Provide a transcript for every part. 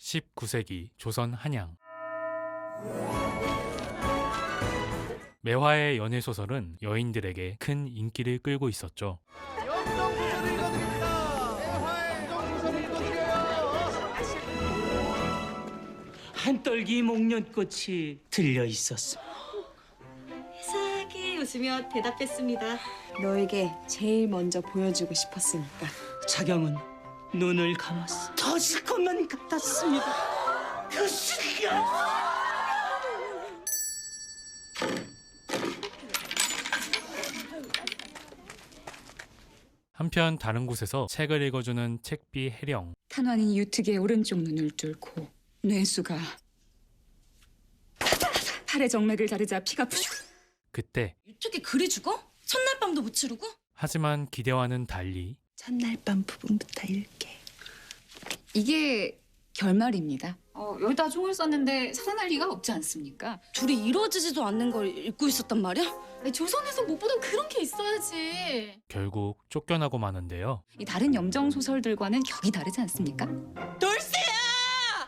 19세기 조선 한양. 매화의 연애소설은 여인들에게 큰 인기를 끌고 있었죠. 영정소설 읽어드립니다. 매화의 영정소설 읽어드려요. 한떨기 목련꽃이 들려 있었어. 회사하게 웃으며 대답했습니다. 너에게 제일 먼저 보여주고 싶었으니까. 차경은 눈을 감았어. 터질 것만 같았습니다. 그 순간. 한편 다른 곳에서 책을 읽어주는 책비 해령. 탄환이 유특의 오른쪽 눈을 뚫고 뇌수가 팔의 정맥을 자르자 피가 푸슉. 그때 유축이 그리 죽어? 첫날 밤도 못 치르고? 하지만 기대와는 달리 첫날 밤 부분부터 읽게. 이게 결말입니다. 여기다 총을 썼는데 살아날 리가 없지 않습니까? 둘이 이루어지지도 않는 걸 읽고 있었단 말이야? 아니, 조선에서 못 보던 그런 게 있어야지. 결국 쫓겨나고 마는데요. 이 다른 염정 소설들과는 격이 다르지 않습니까? 돌쇠야!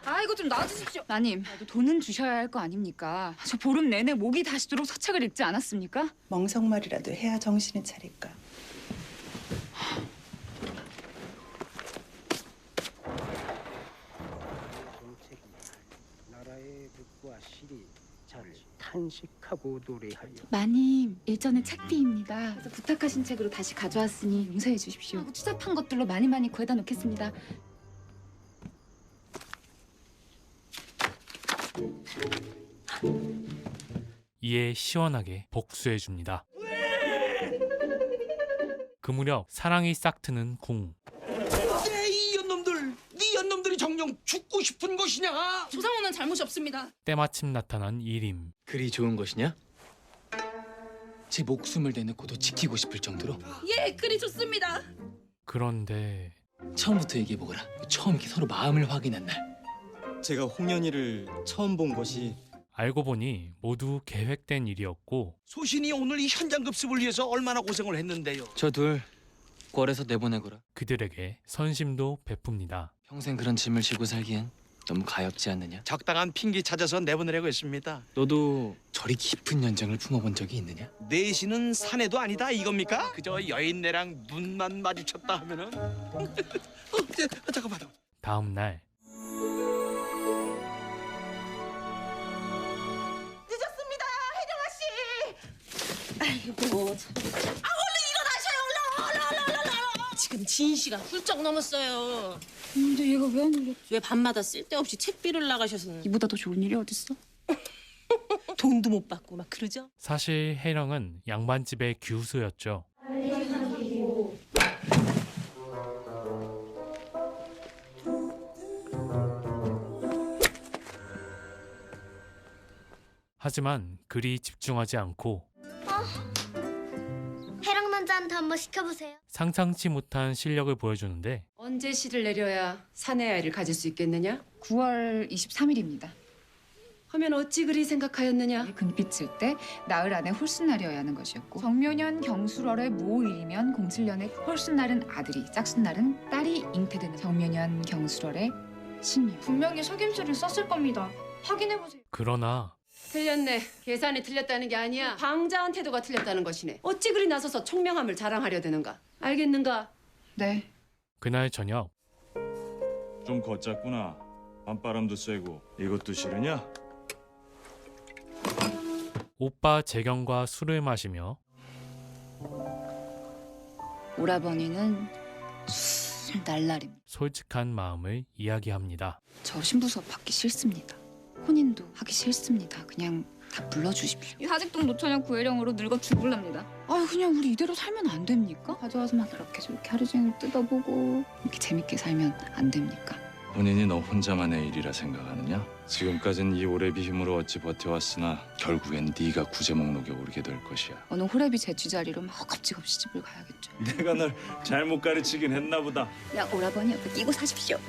아, 이거 좀 놔주십시오. 마님, 돈은 주셔야 할 거 아닙니까? 저 보름 내내 목이 다시도록 서책을 읽지 않았습니까? 멍석말이라도 해야 정신을 차릴까. 나라의 득과 실이 잘 탄식하고 노래하여 마님, 일전에 책비입니다. 그래서 부탁하신 책으로 다시 가져왔으니 용서해 주십시오. 추잡한 것들로 많이 구해다 놓겠습니다. 이에 시원하게 복수해줍니다. 그 무렵 사랑이 싹트는 궁. 이 연놈들, 네 연놈들이 정녕 죽고 싶은 것이냐? 조상우는 잘못이 없습니다. 때마침 나타난 이림. 그리 좋은 것이냐? 제 목숨을 내놓고도 지키고 싶을 정도로? 예, 그리 좋습니다. 그런데 처음부터 얘기해보거라. 처음 이렇게 서로 마음을 확인한 날. 제가 홍련이를 처음 본 것이 알고 보니 모두 계획된 일이었고 소신이 오늘 이 현장 급습을 위해서 얼마나 고생을 했는데요. 저 둘 궐에서 내보내거라. 그들에게 선심도 베풉니다. 평생 그런 짐을 지고 살기엔 너무 가엾지 않느냐? 적당한 핑계 찾아서 내보내려고 했습니다. 너도 저리 깊은 연정을 품어본 적이 있느냐? 내시는 사내도 아니다 이겁니까? 그저 여인네랑 눈만 마주쳤다 하면은 잠깐만. 다음 날 늦었습니다, 혜령아 씨. 아이고, 얼른 일어나셔요. 얼른. 지금 지인 씨가 훌쩍 넘었어요. 근데 얘가 왜 안 울려? 왜 밤마다 쓸데없이 책비를 나가셔서 이보다 더 좋은 일이 어딨어? 돈도 못 받고 막 그러죠? 사실 해령은 양반집의 규수였죠. 하지만 그리 집중하지 않고 해랑 남자한테 한번 시켜보세요. 상상치 못한 실력을 보여주는데 언제 씨를 내려야 사내 아이를 가질 수 있겠느냐? 9월 23일입니다. 하면 어찌 그리 생각하였느냐? 금빛일 때 나흘 안에 홀순날이어야 하는 것이었고 정묘년 경술월의 모일이면 07년에 홀순날은 아들이 짝순날은 딸이 잉태되는 정묘년 경술월의 신묘. 분명히 석임수를 썼을 겁니다. 확인해보세요. 그러나 틀렸네. 계산이 틀렸다는 게 아니야. 방자한 태도가 틀렸다는 것이네. 어찌 그리 나서서 총명함을 자랑하려 드는가? 알겠는가? 네. 그날 저녁 좀 걷잡구나. 밤바람도 쐬고 이것도 싫으냐? 오빠 재경과 술을 마시며 오라버니는 술 날라립니다. 솔직한 마음을 이야기합니다. 저 신부 수업 받기 싫습니다. 혼인도 하기 싫습니다. 그냥 다 불러주십시오. 이 사직동 노처녀 구혜령으로 늙어 죽을랍니다. 아유 그냥 우리 이대로 살면 안 됩니까? 가져와서 막 이렇게 저렇게 하루 종일 뜯어보고 이렇게 재밌게 살면 안 됩니까? 본인이 너 혼자만의 일이라 생각하느냐? 지금까진 이 오래비 힘으로 어찌 버텨왔으나 결국엔 네가 구제 목록에 오르게 될 것이야. 어느 호래비 제취자리로 막 겁지겁 시집을 가야겠죠. 내가 널 잘못 가르치긴 했나 보다. 그냥 오라버니 옆에 끼고 사십시오.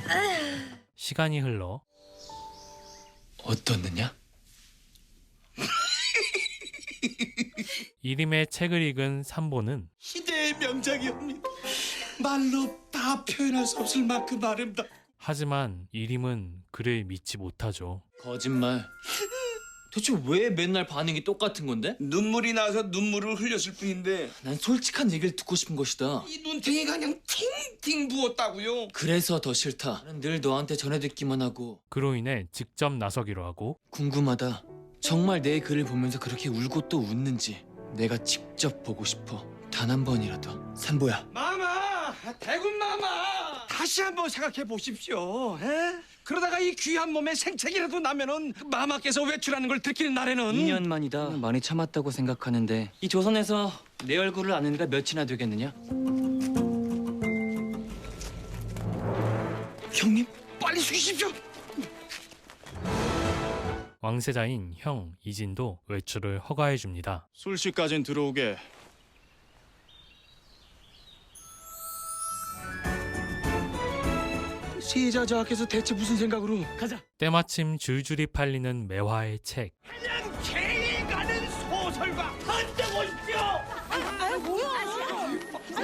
시간이 흘러 어떻느냐? 이림의 책을 읽은 삼보는 시대의 명작이옵니다. 말로 다 표현할 수 없을 만큼 아름답고 하지만 이림은 그를 믿지 못하죠. 거짓말. 대체 왜 맨날 반응이 똑같은 건데? 눈물이 나서 눈물을 흘렸을 뿐인데 난 솔직한 얘기를 듣고 싶은 것이다. 이 눈탱이가 그냥 팅팅 부었다고요. 그래서 더 싫다. 나는 늘 너한테 전해 듣기만 하고. 그로 인해 직접 나서기로 하고 궁금하다. 정말 내 글을 보면서 그렇게 울고 또 웃는지 내가 직접 보고 싶어. 단 한 번이라도. 산보야. 마마, 대군 마마, 다시 한번 생각해 보십시오. 에? 그러다가 이 귀한 몸에 생책이라도 나면은 마마께서 외출하는 걸 들키는 날에는 2년 만이다. 많이 참았다고 생각하는데 이 조선에서 내 얼굴을 아는 이가 몇이나 되겠느냐? 형님? 빨리 숙이십시오. 왕세자인 형 이진도 외출을 허가해 줍니다. 술시까진 들어오게. 세자 저하께서 대체 무슨 생각으로? 가자. 때마침 줄줄이 팔리는 매화의 책. 그냥 제일 가는 소설가 한대 보십시오.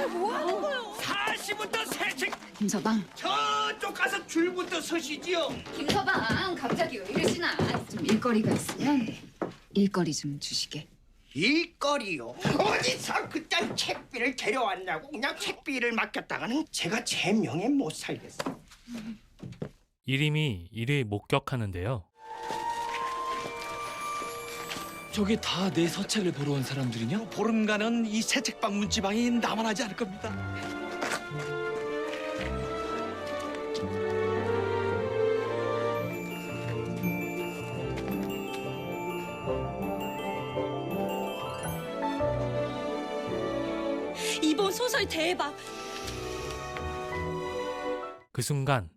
뭐 하는 거요? 다시부터 새 책 김서방. 저쪽 가서 줄부터 서시지요. 김서방 갑자기 왜 이러시나? 좀 일거리가 있으면 일거리 좀 주시게. 일거리요? 어디서 그딴 책비를 데려왔냐고. 그냥 책비를 맡겼다가는 제가 제 명예 못 살겠어. 이림이 이를 목격하는데요. 저게 다 내 서책을 보러 온 사람들이냐? 보름간은 이 새 책방 문지방이 남아나지 않을 겁니다. 이번 소설 대박. 그 순간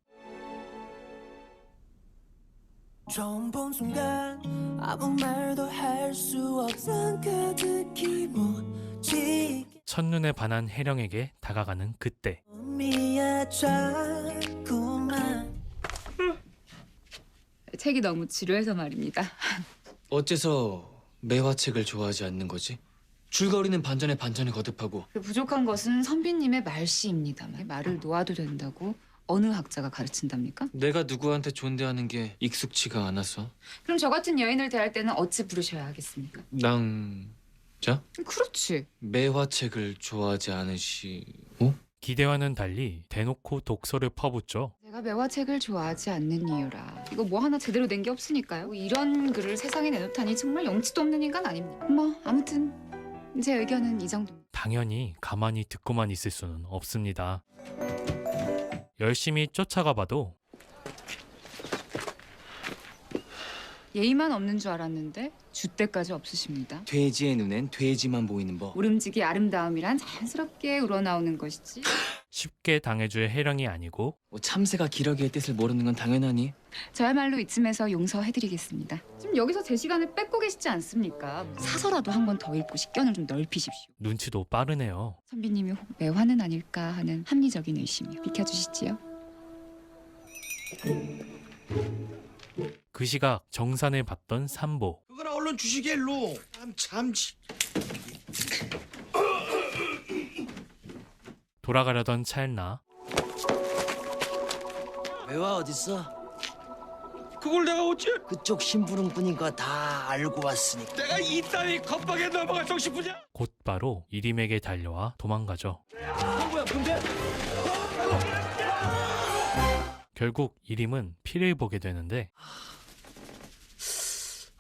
처음 본 순간 아무 말도 할 수 없던 가득히 묻지 첫눈에 반한 혜령에게 다가가는 그때 미야 자꾸만 책이 너무 지루해서 말입니다. 어째서 매화책을 좋아하지 않는 거지? 줄거리는 반전에 반전에 거듭하고. 그 부족한 것은 선비님의 말씨입니다만 말을 놓아도 된다고 어느 학자가 가르친답니까? 내가 누구한테 존대하는 게 익숙치가 않아서. 그럼 저 같은 여인을 대할 때는 어찌 부르셔야 하겠습니까? 낭자? 그렇지. 매화책을 좋아하지 않으시고? 기대와는 달리 대놓고 독서를 퍼붓죠. 제가 매화책을 좋아하지 않는 이유라. 이거 뭐 하나 제대로 낸 게 없으니까요. 이런 글을 세상에 내놓다니 정말 영치도 없는 인간 아닙니까? 뭐 아무튼 제 의견은 이 정도. 당연히 가만히 듣고만 있을 수는 없습니다. 열심히 쫓아가 봐도 예의만 없는 줄 알았는데 줏대까지 없으십니다. 돼지의 눈엔 돼지만 보이는 법. 오름지기 아름다움이란 자연스럽게 우러나오는 것이지. 쉽게 당해줄 혜령이 아니고 뭐 참새가 기러기의 뜻을 모르는 건 당연하니. 저야말로 이쯤에서 용서해드리겠습니다. 지금 여기서 제 시간을 뺏고 계시지 않습니까? 사서라도 한 번 더 읽고 식견을 좀 넓히십시오. 눈치도 빠르네요. 선비님이 혹 매화는 아닐까 하는 합리적인 의심이요. 비켜주시지요. 그 시각 정산을 받던 산보. 그거나 얼른 주시게 일로. 참. 돌아가려던 찰나 매화 어딨어? 그걸 내가 어째? 그쪽 심부름꾼이가 다 알고 왔으니까. 내가 이따위 겁박에 넘어갈 싶으냐? 곧바로 이림에게 달려와 도망가죠. 뭐야 근데? 결국 이림은 피를 보게 되는데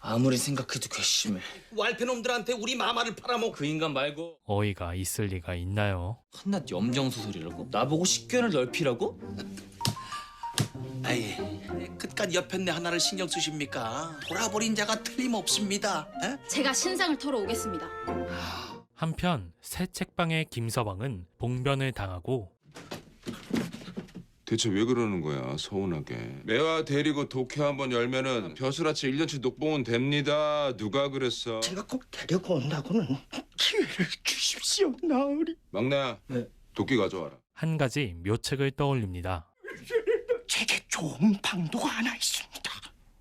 아무리 생각해도 괘씸해. 왈패놈들한테 우리 마마를 팔아먹고. 그 인간 말고 어이가 있을 리가 있나요? 한낱 염정소설이라고? 나보고 식견을 넓히라고? 아이, 그깟 옆편내 하나를 신경 쓰십니까? 돌아버린 자가 틀림없습니다. 에? 제가 신상을 털어오겠습니다. 한편 새 책방의 김서방은 봉변을 당하고 대체 왜 그러는 거야, 서운하게. 매화 데리고 독해 한번 열면은 벼슬아치 1년치 녹봉은 됩니다. 누가 그랬어? 제가 꼭 데리고 온다고는 기회를 주십시오, 나으리. 막내야, 도끼 가져와라. 한 가지 묘책을 떠올립니다. 제게 좋은 방도가 하나 있습니다.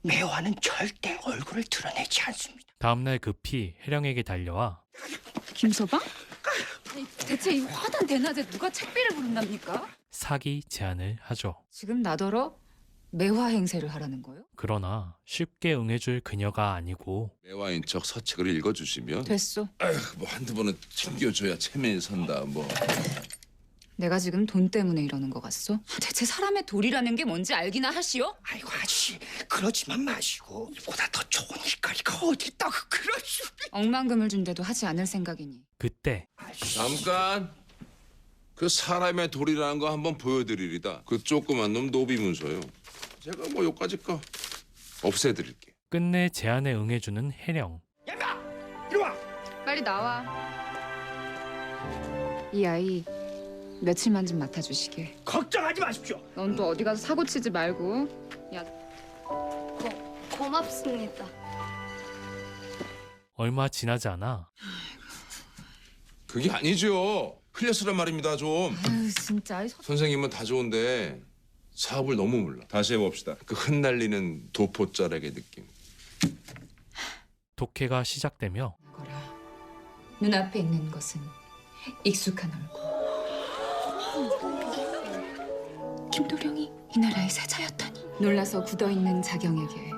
매화는 절대 얼굴을 드러내지 않습니다. 다음날 급히 혜령에게 달려와 김서방? 대체 이 화단 대낮에 누가 책비를 부른답니까? 사기 제안을 하죠. 지금 나더러 매화 행세를 하라는 거요? 그러나 쉽게 응해줄 그녀가 아니고 매화인 척 서책을 읽어주시면 됐어. 뭐 한두 번은 챙겨줘야 체면이 선다 뭐. 내가 지금 돈 때문에 이러는 거 같소? 대체 사람의 도리라는 게 뭔지 알기나 하시오? 아이고 아저씨 그러지만 마시고 이보다 더 좋은 일거리가 어디 있다고 그러시. 억만금을 준대도 하지 않을 생각이니. 그때 잠깐. 그 사람의 도리라는 거 한번 보여드리리다. 그 조그만 놈 노비문서요. 제가 뭐 요까짓 거 없애드릴게. 끝내 제안에 응해주는 혜령. 이리 와. 빨리 나와. 이 아이 며칠만 좀 맡아주시게. 걱정하지 마십시오. 넌 또 어디 가서 사고 치지 말고. 야, 고맙습니다. 얼마 지나지 않아 그게 아니죠. 흘려쓰란 말입니다 좀. 아유 진짜. 선생님은 다 좋은데 사업을 너무 몰라. 다시 해봅시다. 그 흩날리는 도포자락의 느낌. 독해가 시작되며 눈앞에 있는 것은 익숙한 얼굴. 김도령이 이 나라의 세자였다니. 놀라서 굳어있는 자경에게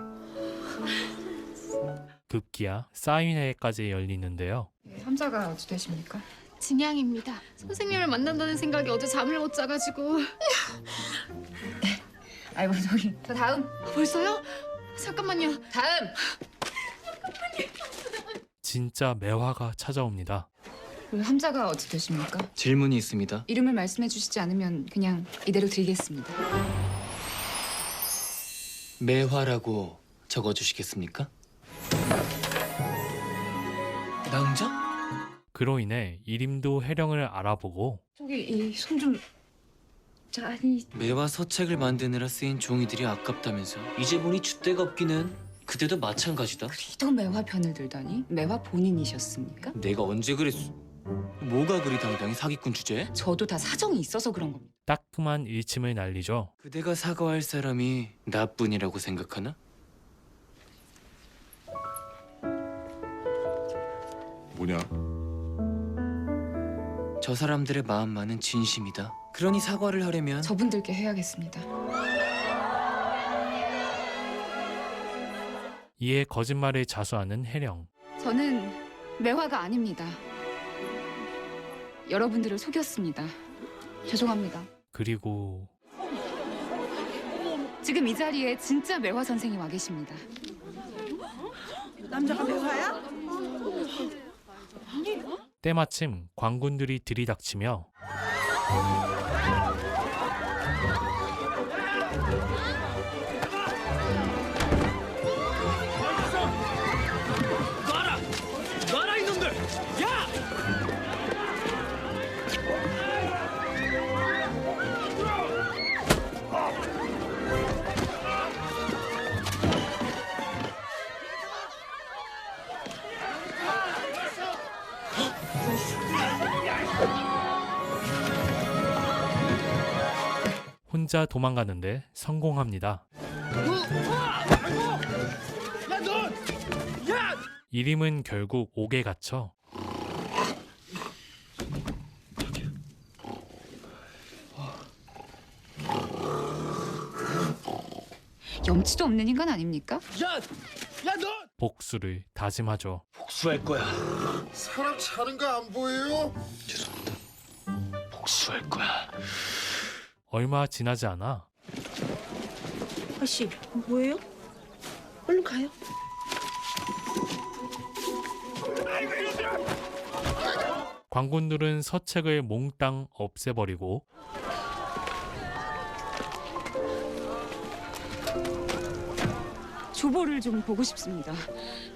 급기야 사인회까지 열리는데요. 삼자가 어찌 되십니까? 진양입니다. 선생님을 만난다는 생각에 어제 잠을 못 자가지고. 아이고 저기 저 다음. 벌써요? 잠깐만요. 다음. 진짜 매화가 찾아옵니다. 그 함자가 어찌 되십니까? 질문이 있습니다. 이름을 말씀해 주시지 않으면 그냥 이대로 드리겠습니다. 매화라고 적어주시겠습니까? 낭자? 그로 인해 이림도 혜령을 알아보고 저기 이 손 좀. 자, 아니 매화 서책을 만드느라 쓰인 종이들이 아깝다면서. 이제 보니 줏대가 없기는. 그때도 마찬가지다. 또 매화 편을 들다니? 매화 본인이셨습니까? 내가 언제 그랬어? 뭐가 그리 당당히 사기꾼 주제에? 저도 다 사정이 있어서 그런 겁니다. 따끔한 일침을 날리죠. 그대가 사과할 사람이 나뿐이라고 생각하나? 뭐냐? 저 사람들의 마음만은 진심이다. 그러니 사과를 하려면 저분들께 해야겠습니다. 이에 거짓말을 자수하는 혜령. 저는 매화가 아닙니다. 여러분들을 속였습니다. 죄송합니다. 그리고 지금 이 자리에 진짜 매화 선생이 와 계십니다. 남자가 매화야? 때마침 광군들이 들이닥치며 놔라 이놈들. 야! 혼자 도망가는데 성공합니다. 야 너! 야! 이림은 결국 옥에 갇혀 염치도 없는 인간 아닙니까? 야 너! 복수를 다짐하죠. 복수할 거야. 사람 차는 거 안 보여요? 죄송합니다. 복수할 거야. 얼마 지나지 않아 아씨, 뭐예요? 얼른 가요. 광군들은 서책을 몽땅 없애버리고 조보를 좀 보고 싶습니다.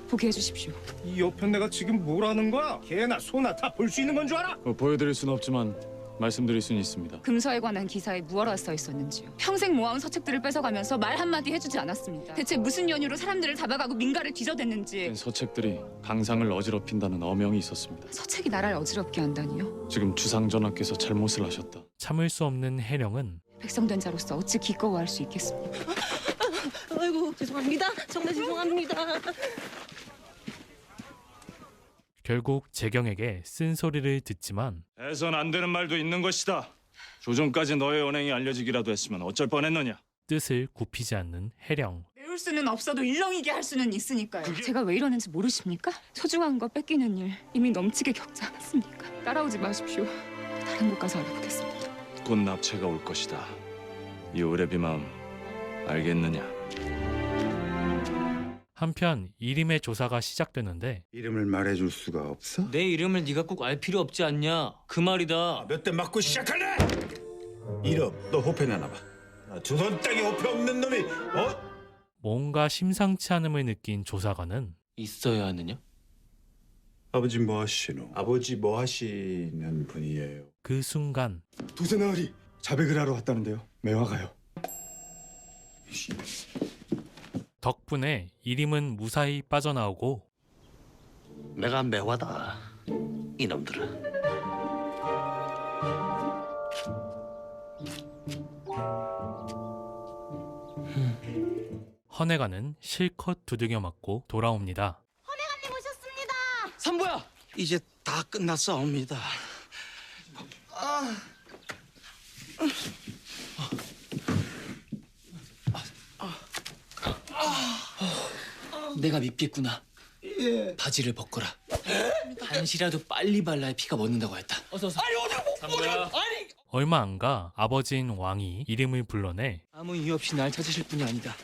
보게 해주십시오. 이 옆에 내가 지금 뭐라는 거야? 개나 소나 다 볼 수 있는 건 줄 알아? 보여드릴 수는 없지만 말씀드릴 수는 있습니다. 금서에 관한 기사에 무엇라 써 있었는지요? 평생 모아온 서책들을 뺏어가면서 말 한마디 해주지 않았습니다. 대체 무슨 연유로 사람들을 잡아가고 민가를 뒤져댔는지. 서책들이 강상을 어지럽힌다는 어명이 있었습니다. 서책이 나라를 어지럽게 한다니요? 지금 주상전하께서 잘못을 하셨다. 참을 수 없는 혜령은 백성된 자로서 어찌 기꺼워할 수 있겠습니까? 아이고 죄송합니다. 정말 죄송합니다. 결국 재경에게 쓴소리를 듣지만 해선 안 되는 말도 있는 것이다. 조정까지 너의 언행이 알려지기라도 했으면 어쩔 뻔했느냐. 뜻을 굽히지 않는 혜령. 배울 수는 없어도 일렁이게 할 수는 있으니까요. 제가 왜 이러는지 모르십니까? 소중한 거 뺏기는 일 이미 넘치게 겪지 않았습니까? 따라오지 마십시오. 다른 곳 가서 알아보겠습니다. 곧 납치가 올 것이다. 이 오래비 마음 알겠느냐? 한편 이림의 조사가 시작되는데 이름을 말해줄 수가 없어? 내 이름을 네가 꼭 알 필요 없지 않냐? 그 말이다. 몇 대 맞고 시작할래? 이름 너 호패 내놔봐. 조선 땅에 호패 없는 놈이 뭔가 심상치 않음을 느낀 조사관은 있어야 하느냐? 아버지 뭐 하시노? 아버지 뭐 하시는 분이에요? 그 순간 도세나으리 자백을 하러 왔다는데요. 매화가요. 덕분에 이림은 무사히 빠져나오고 내가 매화다. 이놈들은. 헌혜가는 실컷 두들겨 맞고 돌아옵니다. 헌혜관님 오셨습니다. 선보야. 이제 다 끝났사옵니다. 내가 밉겠구나. 바지를 벗거라. 한시라도 빨리 발라야 피가 멎는다고 했다. 어서. 아니 오늘 못 보려. 아니. 얼마 안 가 아버지인 왕이 이림을 불러내 아무 이유 없이 날 찾으실 분이 아니다.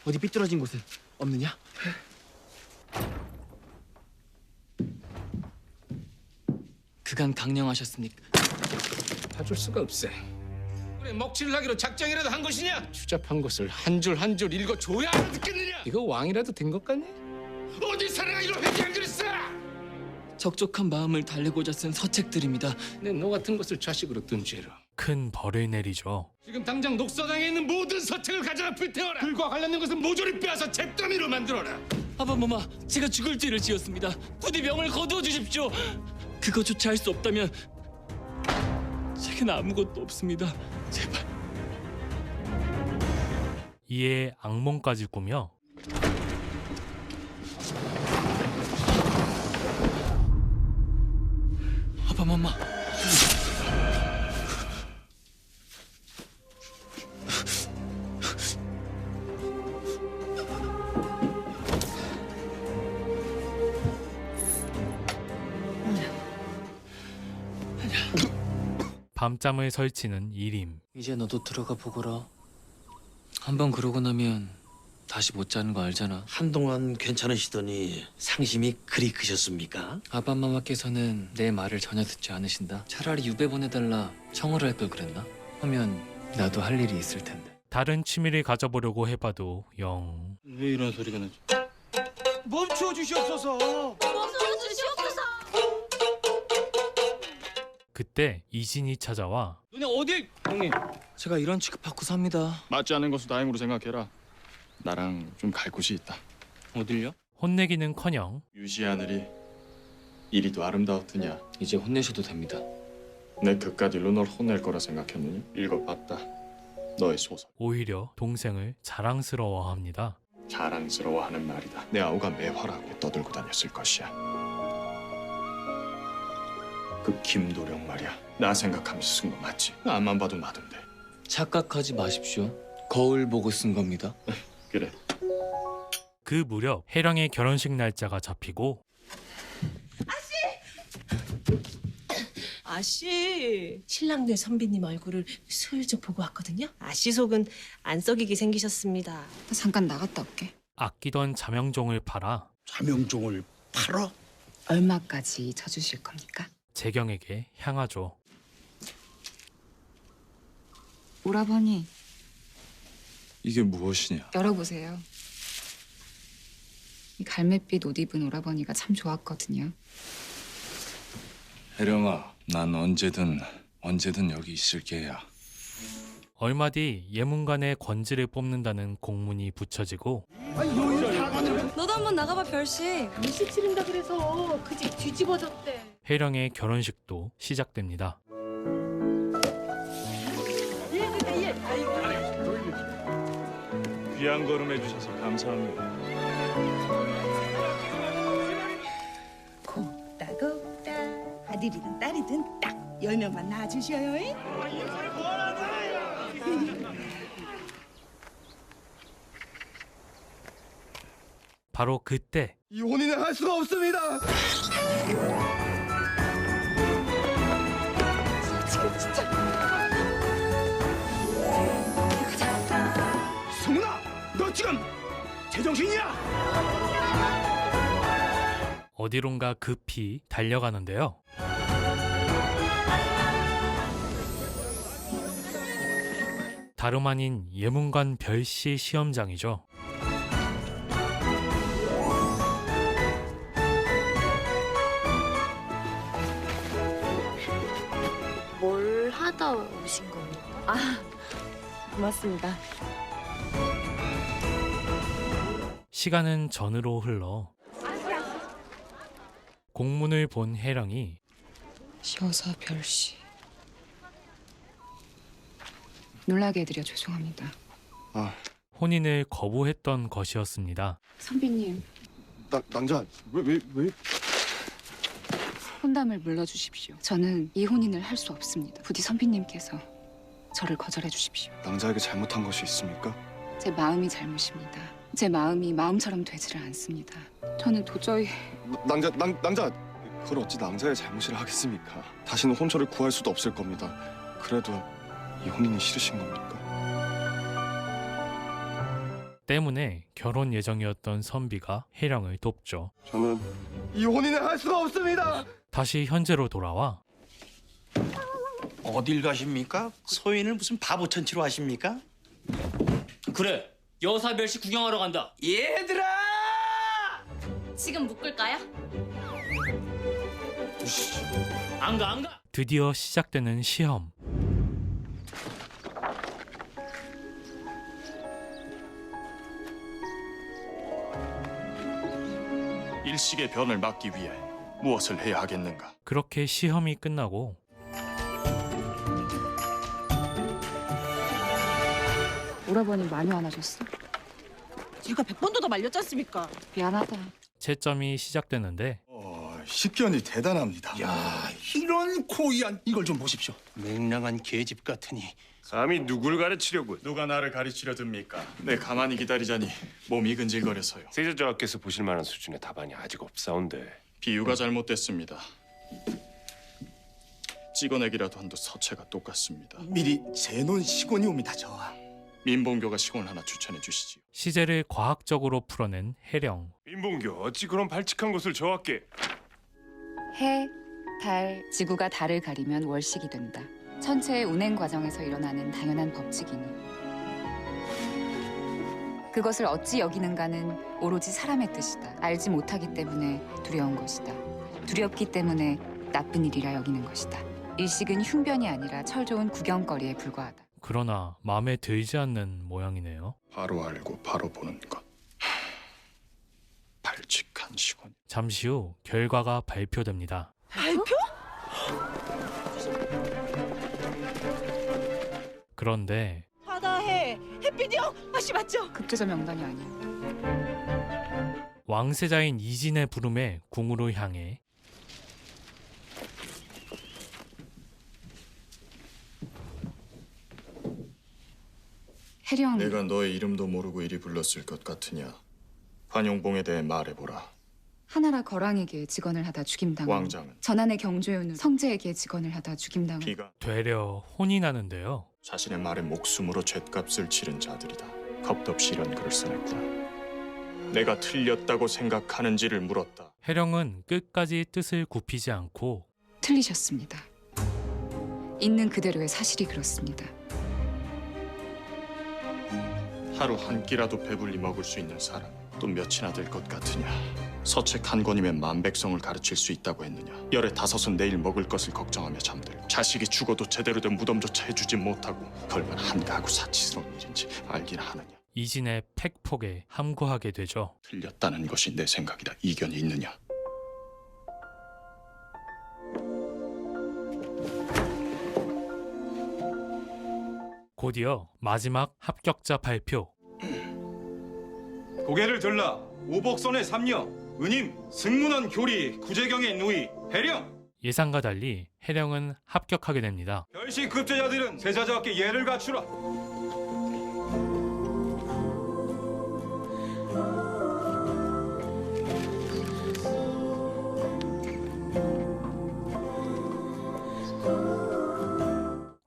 어디 삐뚤어진 곳은 없느냐? 그간 강령하셨습니까? 봐줄 수가 없어. 그래 먹칠을 하기로 작정이라도 한 것이냐? 추잡한 것을 한 줄 한 줄 읽어줘야 알아듣겠느냐? 이거 왕이라도 된 것 같네? 어디 사내가 이런 회개 안 그랬어? 적적한 마음을 달래고자 쓴 서책들입니다. 내 너 같은 것을 자식으로 둔 죄로 큰 벌을 내리죠. 지금 당장 녹서당에 있는 모든 서책을 가져가 불태워라. 글과 관련된 것은 모조리 빼앗아 잿더미로 만들어라. 아바마마, 제가 죽을 죄를 지었습니다. 부디 명을 거두어 주십시오. 그거조차 할 수 없다면 제겐 아무것도 없습니다. 제발. 이에 악몽까지 꾸며 아바마마. 밤잠을 설치는 이림. 이제 너도 들어가 보거라. 한번 그러고 나면 다시 못 자는 거 알잖아. 한동안 괜찮으시더니 상심이 그리 크셨습니까? 아바마마께서는 내 말을 전혀 듣지 않으신다. 차라리 유배 보내달라 청어를 할 걸 그랬나? 하면 나도 할 일이 있을 텐데. 다른 취미를 가져보려고 해봐도 영. 왜 이런 소리가 나지? 멈춰 주시옵소서. 멈춰 주시옵소서. 그때 이진이 찾아와 너네 어딜? 형님, 제가 이런 취급받고 삽니다. 맞지 않은 것을 다행으로 생각해라. 나랑 좀 갈 곳이 있다. 어딜요? 혼내기는커녕 유시 하늘이 이리도 아름다웠더냐. 이제 혼내셔도 됩니다. 내 그깟 일로 널 혼낼 거라 생각했느냐? 읽어봤다. 너의 소설. 오히려 동생을 자랑스러워합니다. 자랑스러워하는 말이다. 내 아우가 매화라고 떠들고 다녔을 것이야. 그 김도령 말이야. 나 생각하면서 쓴 거 맞지? 앞만 봐도 나던데. 착각하지 마십시오. 거울 보고 쓴 겁니다. 그래. 그 무렵 혜령의 결혼식 날짜가 잡히고 아씨, 신랑네 선비님 얼굴을 슬쩍 보고 왔거든요. 아씨 속은 안 썩이게 생기셨습니다. 나 잠깐 나갔다 올게. 아끼던 자명종을 팔아 자명종을 팔아? 얼마까지 쳐주실 겁니까? 재경에게 향하죠. 오라버니, 이게 무엇이냐? 열어보세요. 이 갈매빛 옷 입은 오라버니가 참 좋았거든요. 혜령아, 난 언제든 여기 있을 게야. 얼마 뒤 예문관의 권지를 뽑는다는 공문이 붙여지고 너도 한번 나가봐 별씨. 일식 치른다 그래서 그 집 뒤집어졌대. 혜령의 결혼식도 시작됩니다. 귀한 걸음 해주셔서 감사합니다. 조금만 놔주셔요. 바로 그때 이 혼인을 할 수가 없습니다. 지금 진짜. 성훈아, 너 지금 제정신이야? 어디론가 급히 달려가는데요. 다름 아닌 예문관 별씨 시험장이죠. 뭘 하다 오신 겁니까? 아, 고맙습니다. 시간은 전으로 흘러 공문을 본 혜령이 여사 별씨. 놀라게 해드려 죄송합니다. 혼인을 거부했던 것이었습니다. 선비님, 낭자, 왜? 혼담을 물러주십시오. 저는 이 혼인을 할 수 없습니다. 부디 선비님께서 저를 거절해 주십시오. 낭자에게 잘못한 것이 있습니까? 제 마음이 잘못입니다. 제 마음이 마음처럼 되지를 않습니다. 저는 도저히 낭자, 그걸 어찌 낭자의 잘못이라 하겠습니까? 다시는 혼처를 구할 수도 없을 겁니다. 그래도 이 혼인이 싫으신 겁니까? 때문에 결혼 예정이었던 선비가 혜령을 돕죠. 저는 이 혼인을 할 수가 없습니다. 다시 현재로 돌아와 어딜 가십니까? 소인을 무슨 바보 천치로 하십니까? 그래, 여사 별씨 구경하러 간다. 얘들아! 지금 묶을까요? 안 가. 드디어 시작되는 시험. 일식의 변을 막기 위해 무엇을 해야 하겠는가? 그렇게 시험이 끝나고 오라버니 많이 화나셨어? 제가 100번도 더 말렸지 않습니까? 미안하다. 채점이 시작되는데 식견이 대단합니다. 야, 이런 고의한 이걸 좀 보십시오. 맹랑한 계집 같으니. 감히 누굴 가르치려고? 누가 나를 가르치려 듭니까? 내 가만히 기다리자니 몸이 근질거려서요. 세자저하께서 보실 만한 수준의 답안이 아직 없사온데. 비유가 잘못됐습니다. 찍어내기라도 한도 서체가 똑같습니다. 미리 재논 시곤이옵니다, 저. 민봉교가 시곤을 하나 추천해 주시지요. 시제를 과학적으로 풀어낸 혜령. 민봉교 어찌 그런 발칙한 것을 저하께? 해, 달, 지구가 달을 가리면 월식이 된다. 천체의 운행 과정에서 일어나는 당연한 법칙이니 그것을 어찌 여기는가는 오로지 사람의 뜻이다. 알지 못하기 때문에 두려운 것이다. 두렵기 때문에 나쁜 일이라 여기는 것이다. 일식은 흉변이 아니라 철 좋은 구경거리에 불과하다. 그러나 마음에 들지 않는 모양이네요. 바로 알고 바로 보는 것. 발칙한 시곤. 잠시 후 결과가 발표됩니다. 발표? 그런데 하나해 햇빛이 형 아씨 맞죠? 급제자 명단이 아니야. 왕세자인 이진의 부름에 궁으로 향해 혜령. 내가 너의 이름도 모르고 이리 불렀을 것 같으냐? 환용봉에 대해 말해보라. 하나라 거랑에게 직언을 하다 죽임당한 왕장은 전한의 경조연은 성제에게 직언을 하다 죽임당한 비가 되려 혼이 나는데요. 자신의 말에 목숨으로 죗값을 치른 자들이다. 겁없이 이런 글을 써냈구나. 내가 틀렸다고 생각하는지를 물었다. 혜령은 끝까지 뜻을 굽히지 않고 틀리셨습니다. 있는 그대로의 사실이 그렇습니다. 하루 한 끼라도 배불리 먹을 수 있는 사람 또 몇이나 될 것 같으냐? 서책 한 권이면 만백성을 가르칠 수 있다고 했느냐? 열에 다섯은 내일 먹을 것을 걱정하며 잠들고 자식이 죽어도 제대로 된 무덤조차 해주지 못하고 얼마나 한가하고 사치스러운 일인지 알긴 하느냐? 이진의 팩폭에 함구하게 되죠. 틀렸다는 것이 내 생각이라 이견이 있느냐? 곧이어 마지막 합격자 발표. 고개를 들라 오복선의 삼녀 은임 승문원 교리 구제경의 누이 혜령. 예상과 달리 혜령은 합격하게 됩니다. 결식 급제자들은 제자자께 예를 갖추라.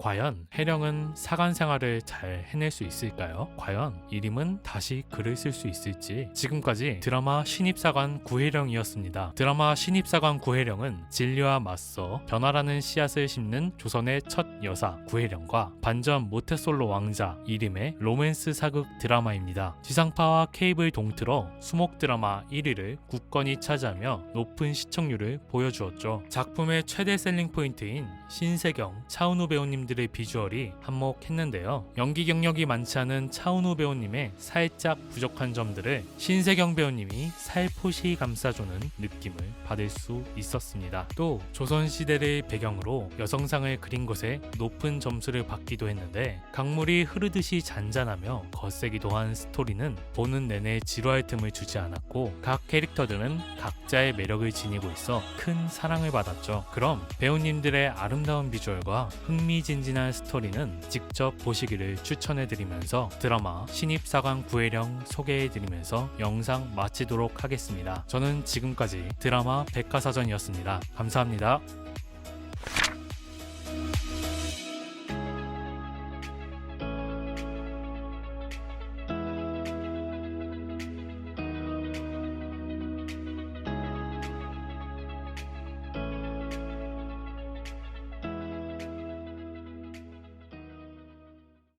과연 혜령은 사관 생활을 잘 해낼 수 있을까요? 과연 이림은 다시 글을 쓸 수 있을지. 지금까지 드라마 신입사관 구혜령이었습니다. 드라마 신입사관 구혜령은 진리와 맞서 변화라는 씨앗을 심는 조선의 첫 여사 구혜령과 반전 모태솔로 왕자 이림의 로맨스 사극 드라마입니다. 지상파와 케이블 동틀어 수목 드라마 1위를 굳건히 차지하며 높은 시청률을 보여주었죠. 작품의 최대 셀링 포인트인 신세경, 차은우 배우님들의 비주얼이 한몫했는데요. 연기 경력이 많지 않은 차은우 배우님의 살짝 부족한 점들을 신세경 배우님이 살포시 감싸주는 느낌을 받을 수 있었습니다. 또 조선시대를 배경으로 여성상을 그린 것에 높은 점수를 받기도 했는데 강물이 흐르듯이 잔잔하며 거세기도 한 스토리는 보는 내내 지루할 틈을 주지 않았고 각 캐릭터들은 각자의 매력을 지니고 있어 큰 사랑을 받았죠. 그럼 배우님들의 아름다운 비주얼과 흥미진진한 스토리는 직접 보시기를 추천해드리면서 드라마 신입사관 구혜령 소개해드리면서 영상 마치도록 하겠습니다. 저는 지금까지 드라마 백과사전이었습니다. 감사합니다.